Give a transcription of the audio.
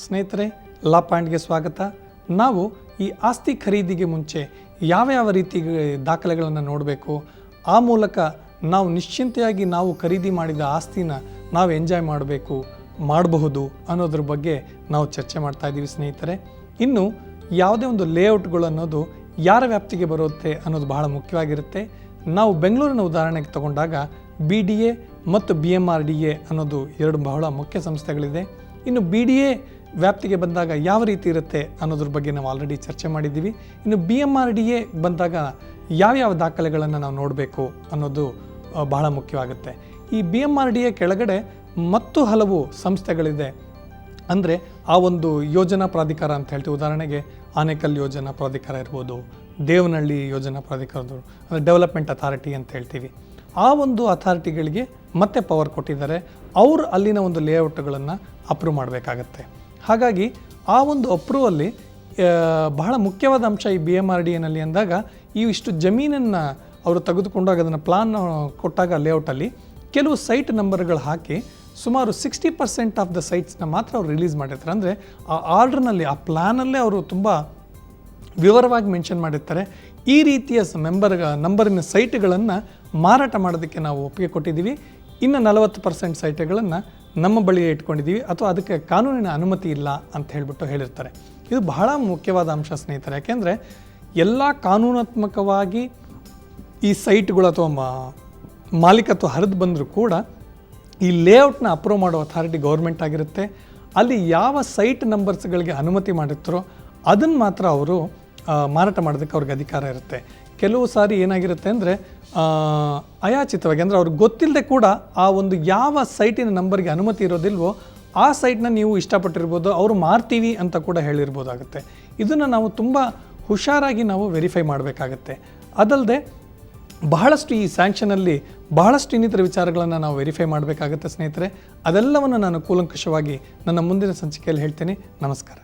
ಸ್ನೇಹಿತರೆ, ಲಾ ಪಾಯಿಂಟ್ಗೆ ಸ್ವಾಗತ. ನಾವು ಈ ಆಸ್ತಿ ಖರೀದಿಗೆ ಮುಂಚೆ ಯಾವ ರೀತಿ ದಾಖಲೆಗಳನ್ನು ನೋಡಬೇಕು, ಆ ಮೂಲಕ ನಾವು ನಿಶ್ಚಿಂತೆಯಾಗಿ ನಾವು ಖರೀದಿ ಮಾಡಿದ ಆಸ್ತಿನ ನಾವು ಎಂಜಾಯ್ ಮಾಡಬಹುದು ಅನ್ನೋದ್ರ ಬಗ್ಗೆ ನಾವು ಚರ್ಚೆ ಮಾಡ್ತಾ ಇದ್ದೀವಿ ಸ್ನೇಹಿತರೆ. ಇನ್ನು ಯಾವುದೇ ಒಂದು ಲೇಔಟ್ಗಳು ಅನ್ನೋದು ಯಾರ ವ್ಯಾಪ್ತಿಗೆ ಬರುತ್ತೆ ಅನ್ನೋದು ಬಹಳ ಮುಖ್ಯವಾಗಿರುತ್ತೆ. ನಾವು ಬೆಂಗಳೂರಿನ ಉದಾಹರಣೆಗೆ ತಗೊಂಡಾಗ BDA ಮತ್ತು BMRDA ಅನ್ನೋದು ಎರಡು ಬಹಳ ಮುಖ್ಯ ಸಂಸ್ಥೆಗಳಿದೆ. ಇನ್ನು BDA ವ್ಯಾಪ್ತಿಗೆ ಬಂದಾಗ ಯಾವ ರೀತಿ ಇರುತ್ತೆ ಅನ್ನೋದ್ರ ಬಗ್ಗೆ ನಾವು ಆಲ್ರೆಡಿ ಚರ್ಚೆ ಮಾಡಿದ್ದೀವಿ. ಇನ್ನು BMRDA ಬಂದಾಗ ಯಾವ್ಯಾವ ದಾಖಲೆಗಳನ್ನು ನಾವು ನೋಡಬೇಕು ಅನ್ನೋದು ಬಹಳ ಮುಖ್ಯವಾಗುತ್ತೆ. ಈ BMRDA ಕೆಳಗಡೆ ಮತ್ತು ಹಲವು ಸಂಸ್ಥೆಗಳಿದೆ. ಅಂದರೆ ಆ ಒಂದು ಯೋಜನಾ ಪ್ರಾಧಿಕಾರ ಅಂತ ಹೇಳ್ತೀವಿ. ಉದಾಹರಣೆಗೆ ಆನೇಕಲ್ ಯೋಜನಾ ಪ್ರಾಧಿಕಾರ ಇರ್ಬೋದು, ದೇವನಹಳ್ಳಿ ಯೋಜನಾ ಪ್ರಾಧಿಕಾರ, ಅಂದರೆ ಡೆವಲಪ್ಮೆಂಟ್ ಅಥಾರಿಟಿ ಅಂತ ಹೇಳ್ತೀವಿ. ಆ ಒಂದು ಅಥಾರಿಟಿಗಳಿಗೆ ಮತ್ತೆ ಪವರ್ ಕೊಟ್ಟಿದ್ದಾರೆ. ಅವರು ಅಲ್ಲಿನ ಒಂದು ಲೇಔಟ್ಗಳನ್ನು ಅಪ್ರೂವ್ ಮಾಡಬೇಕಾಗತ್ತೆ. ಹಾಗಾಗಿ ಆ ಒಂದು ಅಪ್ರೂವಲ್ಲಿ ಬಹಳ ಮುಖ್ಯವಾದ ಅಂಶ ಈ BMRDAನಲ್ಲಿ ಅಂದಾಗ ಇಷ್ಟು ಜಮೀನನ್ನು ಅವರು ತೆಗೆದುಕೊಂಡಾಗ ಅದನ್ನು ಪ್ಲಾನ್ ಕೊಟ್ಟಾಗ ಲೇಔಟಲ್ಲಿ ಕೆಲವು ಸೈಟ್ ನಂಬರ್ಗಳು ಹಾಕಿ ಸುಮಾರು 60% ಆಫ್ ದ ಸೈಟ್ಸ್ನ ಮಾತ್ರ ಅವರು ರಿಲೀಸ್ ಮಾಡಿರ್ತಾರೆ. ಅಂದರೆ ಆ ಆರ್ಡ್ರ್ನಲ್ಲಿ, ಆ ಪ್ಲ್ಯಾನಲ್ಲೇ ಅವರು ತುಂಬ ವಿವರವಾಗಿ ಮೆನ್ಷನ್ ಮಾಡಿರ್ತಾರೆ. ಈ ರೀತಿಯ ನಂಬರಿನ ಸೈಟ್ಗಳನ್ನು ಮಾರಾಟ ಮಾಡೋದಕ್ಕೆ ನಾವು ಒಪ್ಪಿಗೆ ಕೊಟ್ಟಿದ್ದೀವಿ. ಇನ್ನು 40% ಸೈಟ್ಗಳನ್ನು ನಮ್ಮ ಬಳಿಯೇ ಇಟ್ಕೊಂಡಿದ್ದೀವಿ, ಅಥವಾ ಅದಕ್ಕೆ ಕಾನೂನಿನ ಅನುಮತಿ ಇಲ್ಲ ಅಂತ ಹೇಳಿರ್ತಾರೆ. ಇದು ಬಹಳ ಮುಖ್ಯವಾದ ಅಂಶ ಸ್ನೇಹಿತರೆ. ಯಾಕೆಂದರೆ ಎಲ್ಲ ಕಾನೂನಾತ್ಮಕವಾಗಿ ಈ ಸೈಟ್ಗಳು ಅಥವಾ ಮಾಲೀಕತ್ವ ಹರಿದು ಬಂದರೂ ಕೂಡ ಈ ಲೇಔಟ್ನ ಅಪ್ರೂವ್ ಮಾಡೋ ಅಥಾರಿಟಿ ಗೌರ್ಮೆಂಟ್ ಆಗಿರುತ್ತೆ. ಅಲ್ಲಿ ಯಾವ ಸೈಟ್ ನಂಬರ್ಸ್ಗಳಿಗೆ ಅನುಮತಿ ಮಾಡಿರ್ತಾರೋ ಅದನ್ನು ಮಾತ್ರ ಅವರು ಮಾರಾಟ ಮಾಡೋದಕ್ಕೆ ಅವ್ರಿಗೆ ಅಧಿಕಾರ ಇರುತ್ತೆ. ಕೆಲವು ಸಾರಿ ಏನಾಗಿರುತ್ತೆ ಅಂದರೆ ಅಯಾಚಿತವಾಗಿ, ಅಂದರೆ ಅವ್ರಿಗೆ ಗೊತ್ತಿಲ್ಲದೆ ಕೂಡ ಆ ಒಂದು ಯಾವ ಸೈಟಿನ ನಂಬರ್ಗೆ ಅನುಮತಿ ಇರೋದಿಲ್ವೋ ಆ ಸೈಟ್ನ ನೀವು ಇಷ್ಟಪಟ್ಟಿರ್ಬೋದು, ಅವರು ಮಾರ್ತೀವಿ ಅಂತ ಕೂಡ ಹೇಳಿರ್ಬೋದಾಗುತ್ತೆ. ಇದನ್ನು ನಾವು ತುಂಬ ಹುಷಾರಾಗಿ ನಾವು ವೆರಿಫೈ ಮಾಡಬೇಕಾಗತ್ತೆ. ಅದಲ್ಲದೆ ಬಹಳಷ್ಟು ಈ ಸ್ಯಾಂಕ್ಷನಲ್ಲಿ ಬಹಳಷ್ಟು ಇನ್ನಿತರ ವಿಚಾರಗಳನ್ನು ನಾವು ವೆರಿಫೈ ಮಾಡಬೇಕಾಗುತ್ತೆ ಸ್ನೇಹಿತರೆ. ಅದೆಲ್ಲವನ್ನು ನಾನು ಕೂಲಂಕಷವಾಗಿ ನನ್ನ ಮುಂದಿನ ಸಂಚಿಕೆಯಲ್ಲಿ ಹೇಳ್ತೇನೆ. ನಮಸ್ಕಾರ.